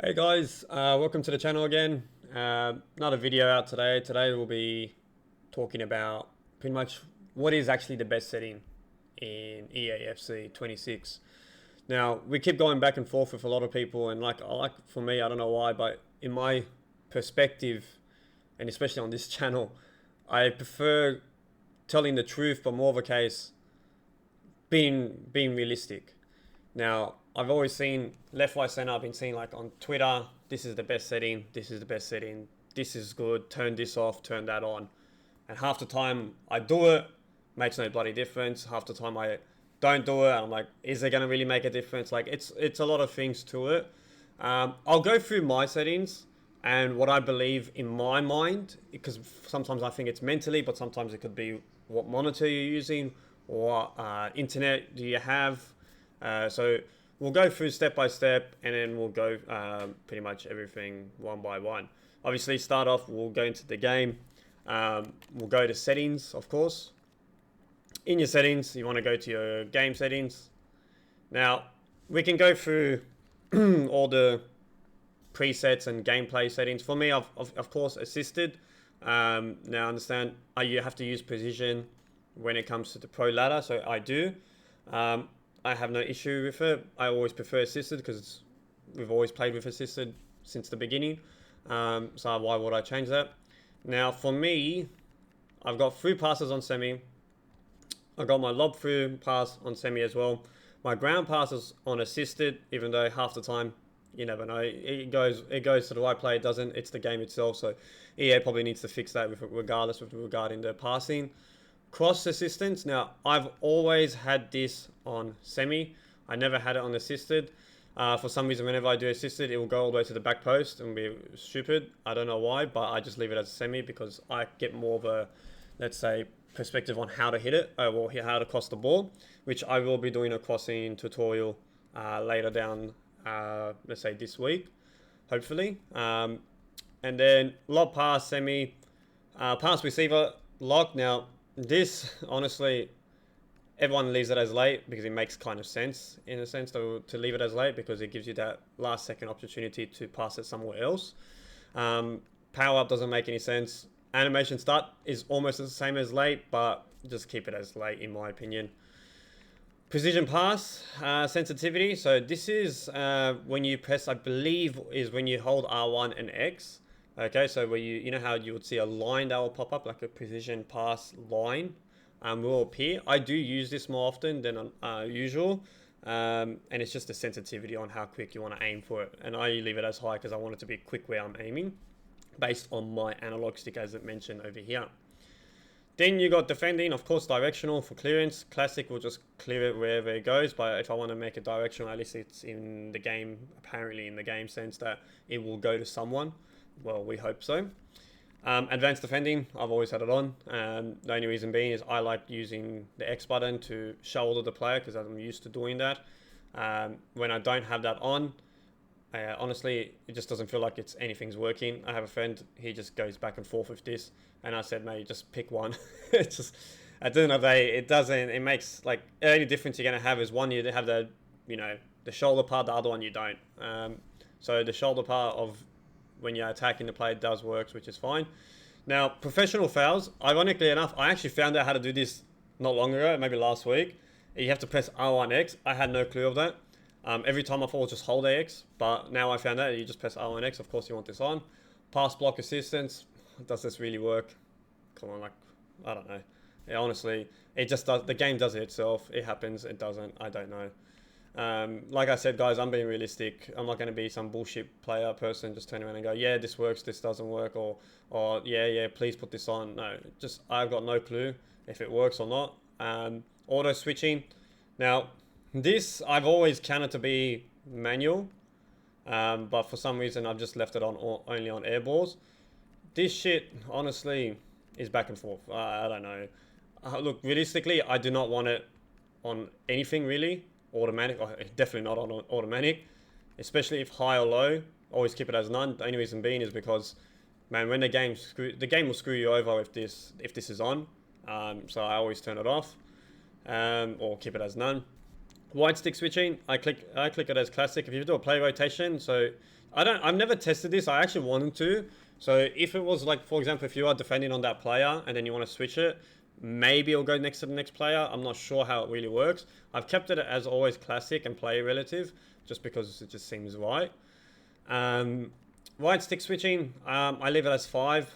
Hey guys, welcome to the channel again. Another video out today. Today we'll be talking about pretty much what is actually the best setting in EAFC 26. Now we keep going back and forth with a lot of people, and for me, I don't know why, but in my perspective, and especially on this channel, I prefer telling the truth, but more of a case being realistic. Now, I've always seen left, right, center. I've been seeing like on Twitter, this is the best setting, this is the best setting, this is good, turn this off, turn that on. And half the time I do it, makes no bloody difference. Half the time I don't do it, and I'm like, is it going to really make a difference? Like, it's a lot of things to it. I'll go through my settings and what I believe in my mind, because sometimes I think it's mentally, but sometimes it could be what monitor you're using or internet do you have. So we'll go through step by step, and then we'll go pretty much everything one by one. Obviously, start off, we'll go into the game. We'll go to settings, of course. In your settings, you want to go to your game settings. Now, we can go through all the presets and gameplay settings. For me, of course, assisted. Now, understand, you have to use precision when it comes to the pro ladder, so I do. I have no issue with it. I always prefer assisted because we've always played with assisted since the beginning. So why would I change that? Now, for me, I've got through passes on semi. I got my lob through pass on semi as well. My ground passes on assisted, even though half the time you never know. It goes to the right player. It doesn't. It's the game itself. So EA probably needs to fix that regardless with regarding the passing. Cross assistance. Now, I've always had this on semi. I never had it on assisted. For some reason, whenever I do assisted, it will go all the way to the back post and be stupid. I don't know why, but I just leave it as a semi because I get more of a, let's say, perspective on how to hit it, or how to cross the ball, which I will be doing a crossing tutorial later down, let's say this week, hopefully. And then lob pass, semi, pass receiver, lock. Now, this, honestly, everyone leaves it as late because it makes kind of sense, in a sense, to leave it as late because it gives you that last second opportunity to pass it somewhere else. Power up doesn't make any sense. Animation start is almost the same as late, but just keep it as late in my opinion. Precision pass, sensitivity. So this is when you press, I believe, is when you hold R1 and X. Okay, so where you know how you would see a line that will pop up, like a precision pass line, will appear. I do use this more often than usual, and it's just the sensitivity on how quick you want to aim for it. And I leave it as high because I want it to be quick where I'm aiming, based on my analog stick as it mentioned over here. Then you got defending, of course, directional for clearance. Classic will just clear it wherever it goes, but if I want to make it directional, at least it's in the game, apparently in the game sense that it will go to someone. Well, we hope so. Advanced defending, I've always had it on. The only reason being is I like using the X button to shoulder the player because I'm used to doing that. When I don't have that on, honestly, it just doesn't feel like anything's working. I have a friend, he just goes back and forth with this, and I said, mate, just pick one. It's just, at the end of the day, it makes, like, the only difference you're going to have is one, you have the, the shoulder part, the other one you don't. So the shoulder part of when you're attacking the player does work, which is fine. Now, professional fouls, ironically enough, I actually found out how to do this not long ago, maybe last week. You have to press R1X. I had no clue of that. Every time I fall, just hold AX, but now I found out you just press R1X. Of course, you want this on. Pass block assistance. Does this really work? Come on, like, I don't know. Yeah, honestly, it just does. The game does it itself. It happens. It doesn't. I don't know. Like I said, guys, I'm being realistic. I'm not going to be some bullshit player person just turn around and go, yeah, this works, this doesn't work, or yeah, please put this on. No, just I've got no clue if it works or not. Auto switching. Now, this I've always counted to be manual, but for some reason I've just left it on only on air balls. This shit, honestly, is back and forth. I don't know. Look, realistically, I do not want it on anything really. Automatic, or definitely not on automatic, especially if high or low. Always keep it as none. The only reason being is because, man, when the game will screw you over if this is on. So I always turn it off, or keep it as none. Wide stick switching, I click it as classic. If you do a play rotation, so I've never tested this. I actually wanted to. So if it was like, for example, if you are defending on that player and then you want to switch it, maybe it'll go next to the next player. I'm not sure how it really works. I've kept it as always classic and play relative, just because it just seems right. Wide stick switching, I leave it as 5.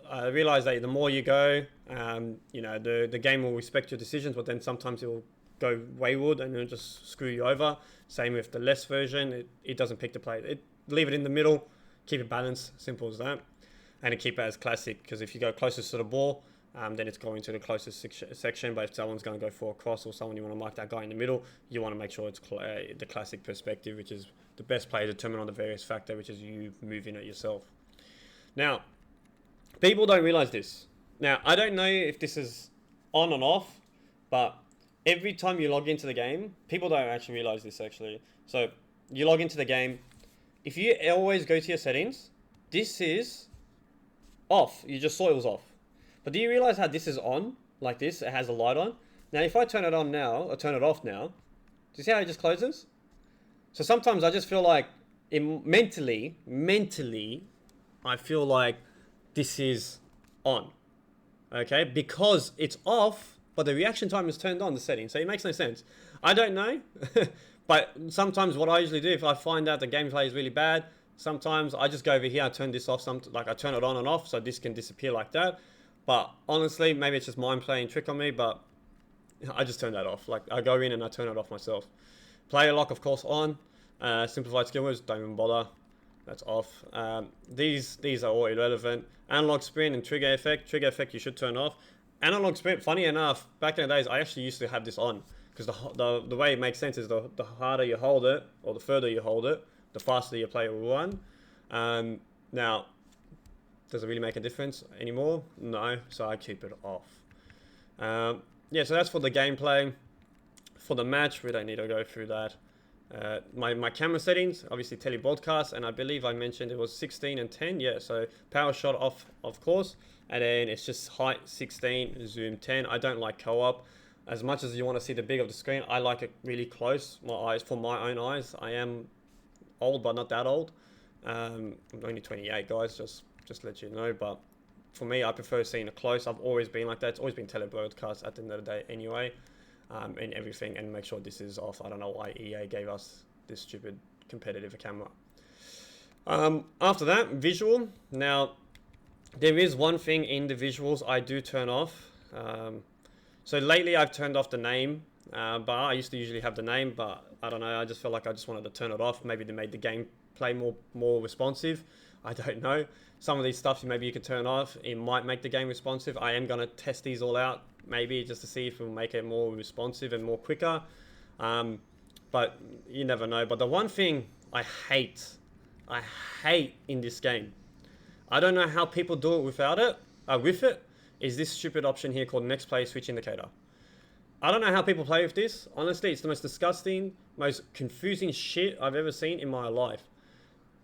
I realize that the more you go, you know, the game will respect your decisions, but then sometimes it will go wayward and it'll just screw you over. Same with the less version, it doesn't pick the play. Leave it in the middle, keep it balanced, simple as that. And keep it as classic, because if you go closest to the ball, then it's going to the closest section. But if someone's going to go for a cross or someone you want to mark that guy in the middle, you want to make sure it's the classic perspective, which is the best play determined on the various factor, which is you moving it yourself. Now, people don't realize this. Now, I don't know if this is on and off, but every time you log into the game, people don't actually realize this actually. So you log into the game. If you always go to your settings, this is off. You just saw it was off. But do you realize how this is on? Like this, it has a light on. Now, if I turn it on now, or turn it off now, do you see how it just closes? So sometimes I just feel like, mentally, I feel like this is on. Okay? Because it's off, but the reaction time is turned on, the setting. So it makes no sense. I don't know. But sometimes what I usually do, if I find out the gameplay is really bad, sometimes I just go over here, I turn this off, like I turn it on and off, so this can disappear like that. But honestly, maybe it's just mind playing trick on me, but I just turn that off. Like I go in and I turn it off myself. Player lock, of course, on. Simplified skill moves, don't even bother. That's off. These are all irrelevant. Analog sprint and trigger effect. Trigger effect you should turn off. Analog sprint, funny enough, back in the days, I actually used to have this on. Because the way it makes sense is the harder you hold it, or the further you hold it, the faster your player will run. Now, does it really make a difference anymore? No, so I keep it off. Yeah, so that's for the gameplay. For the match, we don't need to go through that. My camera settings, obviously tele-broadcast, and I believe I mentioned it was 16 and 10. Yeah, so power shot off, of course, and then it's just height 16, zoom 10. I don't like co-op. As much as you want to see the big of the screen, I like it really close. For my own eyes, I am old, but not that old. I'm only 28, guys, just to let you know. But for me, I prefer seeing it close. I've always been like that. It's always been tele-broadcast at the end of the day anyway. And everything, and make sure this is off. I don't know why EA gave us this stupid competitive camera. After that, visual. Now, there is one thing in the visuals I do turn off. So lately I've turned off the name bar. I used to usually have the name, but I don't know. I just felt like I just wanted to turn it off. Maybe they made the gameplay more responsive. I don't know. Some of these stuff maybe you can turn off. It might make the game responsive. I am going to test these all out, maybe just to see if it will make it more responsive and more quicker. But you never know. But the one thing I hate in this game, I don't know how people do it without it, with it, is this stupid option here called next play switch indicator. I don't know how people play with this. Honestly, it's the most disgusting, most confusing shit I've ever seen in my life.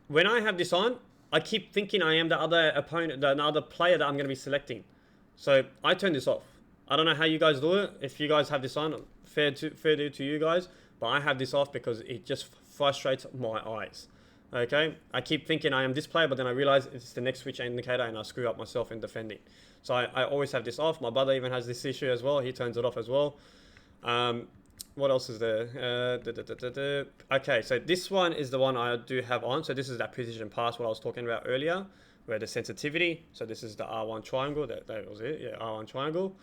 When I have this on, I keep thinking I am the other opponent, the other player that I'm going to be selecting. So I turn this off. I don't know how you guys do it. If you guys have this on, fair to you guys. But I have this off because it just frustrates my eyes. Okay? I keep thinking I am this player, but then I realize it's the next switch indicator and I screw up myself in defending. So I always have this off. My brother even has this issue as well. He turns it off as well. What else is there? Okay, so this one is the one I do have on. So this is that precision pass, what I was talking about earlier, where the sensitivity. So this is the R1 triangle. That was it. Yeah, R1 triangle.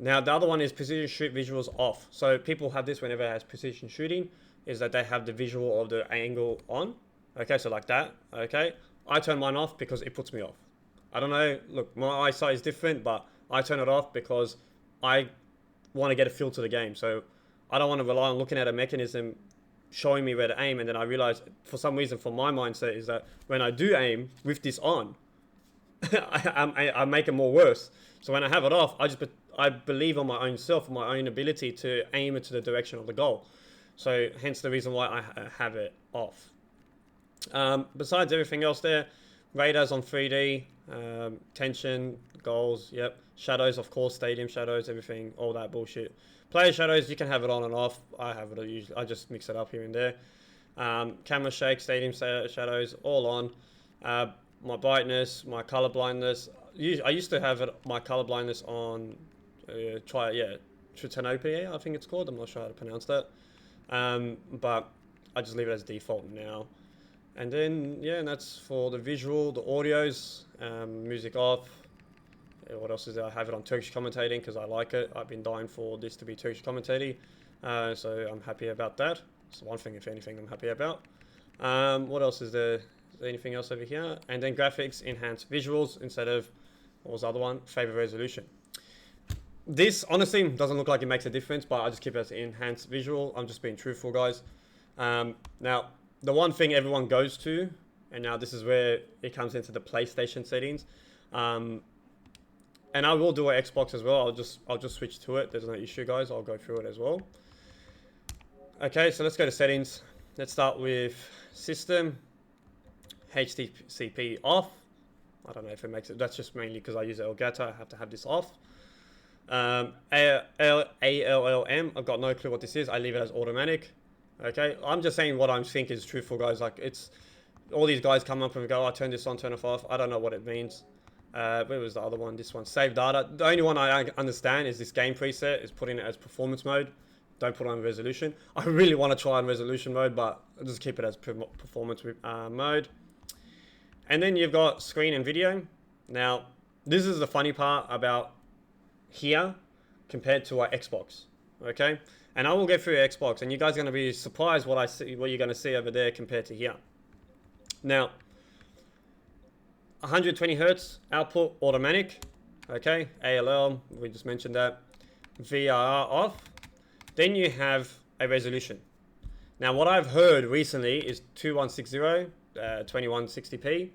Now the other one is precision shoot visuals off. So people have this whenever it has precision shooting, is that they have the visual of the angle on. Okay, so like that. Okay, I turn mine off because it puts me off. I don't know. Look, my eyesight is different, but I turn it off because I want to get a feel to the game. So I don't want to rely on looking at a mechanism showing me where to aim, and then I realize for some reason, for my mindset, is that when I do aim with this on, I make it more worse. So when I have it off, I believe on my own self, my own ability to aim it to the direction of the goal. So hence the reason why I have it off. Besides everything else there, Radars on 3D, tension, goals, yep. Shadows, of course, stadium shadows, everything, all that bullshit. Player shadows, you can have it on and off. I have it usually, I just mix it up here and there. Camera shake, stadium shadows, all on. My brightness, my color blindness. I used to have my color blindness on, Tritanopia, I think it's called. I'm not sure how to pronounce that. But I just leave it as default now. And then, yeah, and that's for the visual, the audios, music off. What else is there? I have it on Turkish commentating because I like it. I've been dying for this to be Turkish commentating. So I'm happy about that. It's one thing, if anything, I'm happy about. What else is there? Is there anything else over here? And then graphics, enhanced visuals instead of, what was the other one? Favorite resolution. This, honestly, doesn't look like it makes a difference, but I just keep it as enhanced visual. I'm just being truthful, guys. Now, the one thing everyone goes to, and now this is where it comes into the PlayStation settings, and I will do an Xbox as well. I'll just switch to it. There's no issue, guys. I'll go through it as well. Okay, so let's go to settings. Let's start with system, HDCP off. I don't know if it makes it. That's just mainly because I use Elgato. I have to have this off. ALLM. I've got no clue what this is. I leave it as automatic. Okay, I'm just saying what I think is truthful, guys. Like, it's all these guys come up and go, I turn this on, turn it off. I don't know what it means. Where was the other one? This one, save data. The only one I understand is this game preset is putting it as performance mode. Don't put it on resolution. I really want to try on resolution mode, but I'll just keep it as performance mode. And then you've got screen and video. Now, this is the funny part about here compared to our Xbox. Okay, and I will go through Xbox, and you guys are going to be surprised what you're going to see over there compared to here. Now, 120 hertz output automatic. Okay, ALL, we just mentioned that. VRR off. Then you have a resolution. Now, what I've heard recently is 2160, 2160p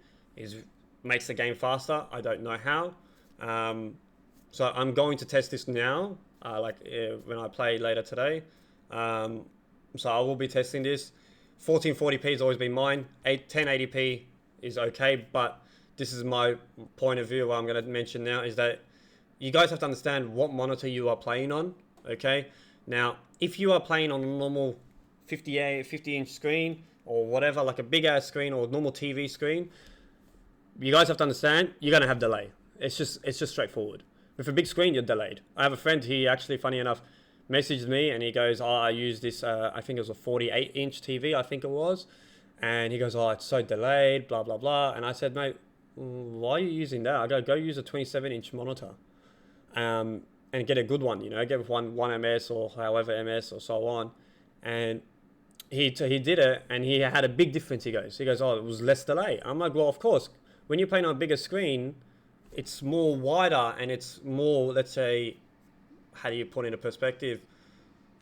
makes the game faster. I don't know how. So I'm going to test this now, when I play later today. So I will be testing this. 1440p has always been mine. 1080p is okay, but this is my point of view. What I'm going to mention now is that you guys have to understand what monitor you are playing on. Okay. Now, if you are playing on a normal 50-inch screen or whatever, like a big ass screen or normal TV screen, you guys have to understand you're going to have delay. It's just straightforward. With a big screen, you're delayed. I have a friend, he actually, funny enough, messaged me and he goes, I use this, I think it was a 48-inch TV, I think it was. And he goes, it's so delayed, blah, blah, blah. And I said, mate, why are you using that? I go use a 27-inch monitor. And get a good one, get one MS or however MS or so on. And he did it and he had a big difference. He goes, it was less delay. I'm like, well, of course, when you're playing on a bigger screen, it's more wider and it's more, let's say, how do you put it into perspective?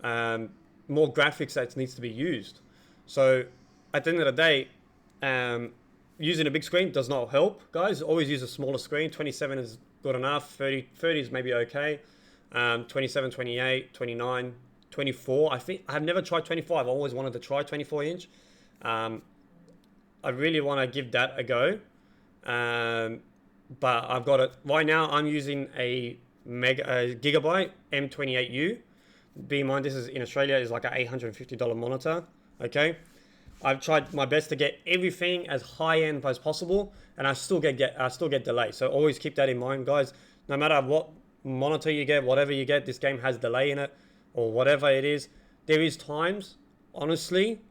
More graphics that needs to be used. So at the end of the day, using a big screen does not help, guys. Always use a smaller screen. 27 is good enough. 30 is maybe okay. 27, 28, 29, 24. I think I've never tried 24. I've always wanted to try 24 inch. I really want to give that a go. But I've got it right now. I'm using a Gigabyte M28U. Bear in mind, this is in Australia is like an $850 monitor. Okay. I've tried my best to get everything as high end as possible, and I still get delay. So always keep that in mind, guys. No matter what monitor you get, whatever you get, this game has delay in it, or whatever it is. There is times, honestly,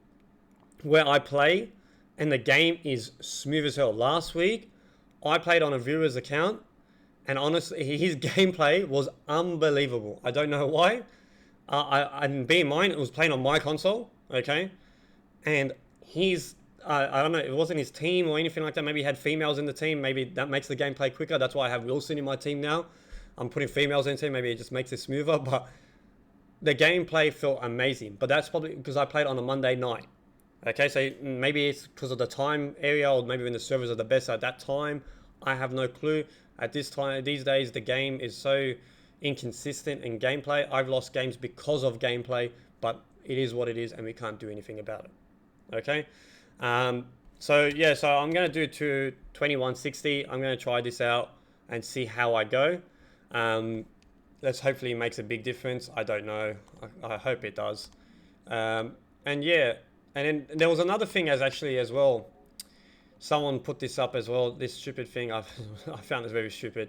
where I play and the game is smooth as hell. Last week, I played on a viewer's account, and honestly, his gameplay was unbelievable. I don't know why. And bear in mind, it was playing on my console, okay? And I don't know, it wasn't his team or anything like that. Maybe he had females in the team. Maybe that makes the gameplay quicker. That's why I have Wilson in my team now. I'm putting females in the team. Maybe it just makes it smoother. But the gameplay felt amazing. But that's probably because I played on a Monday night. Okay, so maybe it's because of the time area, or maybe when the servers are the best at that time. I have no clue. At this time, these days, the game is so inconsistent in gameplay. I've lost games because of gameplay, but it is what it is, and we can't do anything about it. Okay, So yeah, so I'm gonna do to 2160. I'm gonna try this out and see how I go. Um, let's hopefully it makes a big difference. I don't know. I hope it does. Um, and yeah, and then there was another thing as well. Someone put this up as well. This stupid thing I found this very stupid.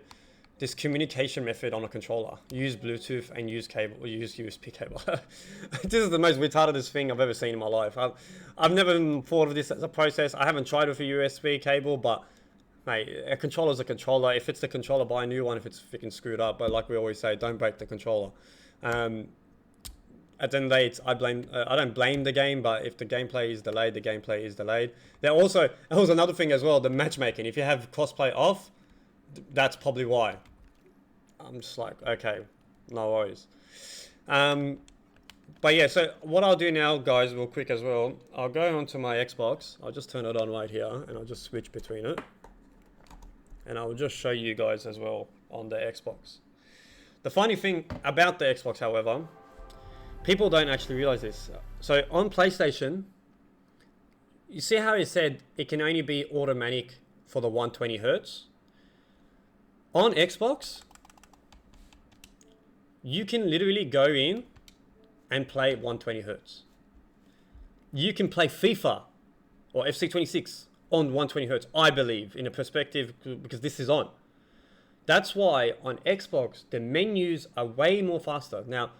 This communication method on a controller. Use Bluetooth and use cable, or use USB cable. This is the most retardedest thing I've ever seen in my life. I've never thought of this as a process. I haven't tried with a USB cable, but mate, a controller's a controller. If it's the controller, buy a new one if it's freaking screwed up. But like we always say, don't break the controller. At the end of the day, I don't blame the game, but if the gameplay is delayed, the gameplay is delayed. There was another thing as well, the matchmaking. If you have crossplay off, that's probably why. I'm just like, okay, no worries. But yeah, so what I'll do now, guys, real quick as well, I'll go onto my Xbox. I'll just turn it on right here, and I'll just switch between it. And I'll just show you guys as well on the Xbox. The funny thing about the Xbox, however, people don't actually realize this. So on PlayStation, you see how it said it can only be automatic for the 120 hertz? On Xbox, you can literally go in and play 120 hertz. You can play FIFA or FC26 on 120 hertz, I believe, in a perspective, because this is on. That's why on Xbox, the menus are way more faster. Now,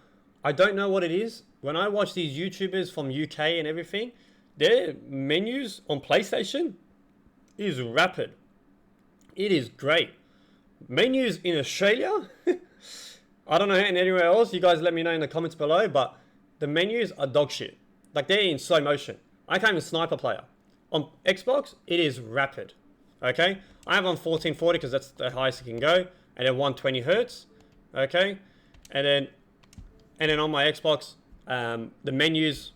I don't know what it is. When I watch these YouTubers from UK and everything, their menus on PlayStation is rapid. It is great. Menus in Australia, I don't know, and anywhere else, you guys let me know in the comments below, but the menus are dog shit. Like, they're in slow motion. I can't even sniper player. On Xbox, it is rapid. Okay? I have on 1440 because that's the highest it can go, and then 120 hertz. Okay? And then on my Xbox, the menus,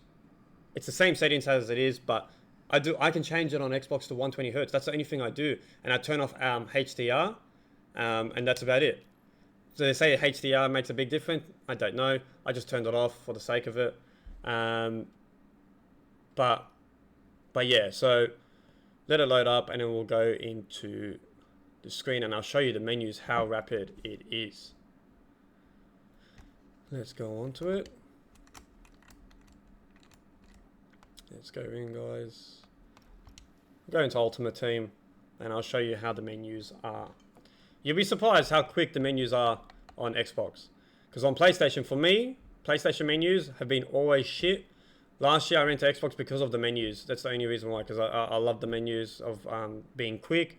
it's the same settings as it is, but I can change it on Xbox to 120 hertz. That's the only thing I do. And I turn off HDR, and that's about it. So they say HDR makes a big difference. I don't know. I just turned it off for the sake of it. But yeah, so let it load up and then we'll go into the screen and I'll show you the menus, how rapid it is. Let's go on to it. Let's go in, guys. Go into Ultimate Team and I'll show you how the menus are. You'll be surprised how quick the menus are on Xbox. Because on PlayStation, for me, PlayStation menus have been always shit. Last year I went to Xbox because of the menus. That's the only reason why, because I love the menus of being quick.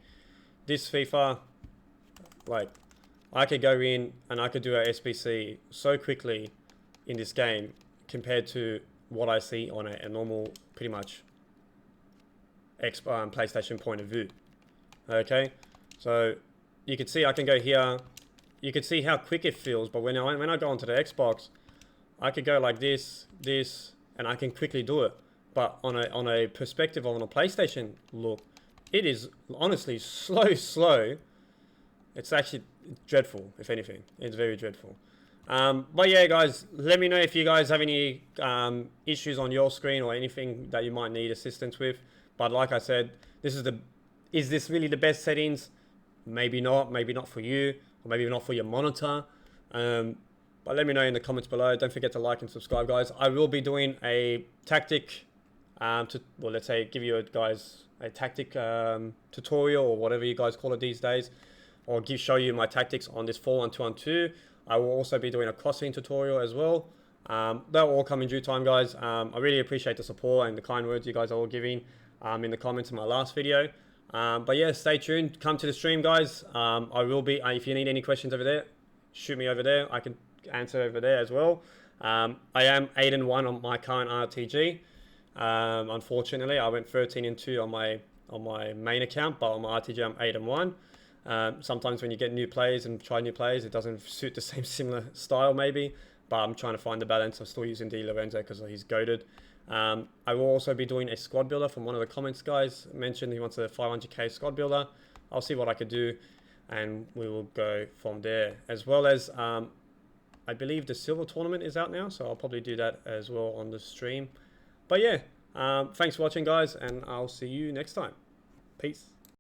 This FIFA, like, I could go in and I could do a SBC so quickly in this game compared to what I see on a normal, pretty much, PlayStation point of view. Okay, so you can see I can go here. You can see how quick it feels, but when I go onto the Xbox, I could go like this, and I can quickly do it. But on a perspective on a PlayStation look, it is honestly slow. It's actually dreadful, if anything. It's very dreadful. But yeah, guys, let me know if you guys have any issues on your screen or anything that you might need assistance with. But like I said, is this really the best settings? Maybe not for you, or maybe not for your monitor. But let me know in the comments below. Don't forget to like and subscribe, guys. I will be doing a tactic, let's say, give you guys a tactic tutorial or whatever you guys call it these days, or show you my tactics on this 4-1-2-1-2. I will also be doing a crossing tutorial as well. They'll all come in due time, guys. I really appreciate the support and the kind words you guys are all giving in the comments in my last video. But yeah, stay tuned. Come to the stream, guys. I will be, if you need any questions over there, shoot me over there. I can answer over there as well. I am 8-1 on my current RTG. Unfortunately, I went 13-2 on my main account, but on my RTG I'm 8-1. Sometimes when you get new players and try new players, it doesn't suit the same similar style maybe, but I'm trying to find the balance. I'm still using Di Lorenzo because he's goated. I will also be doing a squad builder. From one of the comments, guys mentioned he wants a 500k squad builder. I'll see what I could do and we will go from there, as well as I believe the silver tournament is out now, so I'll probably do that as well on the stream. But yeah, Thanks for watching, guys, and I'll see you next time. Peace.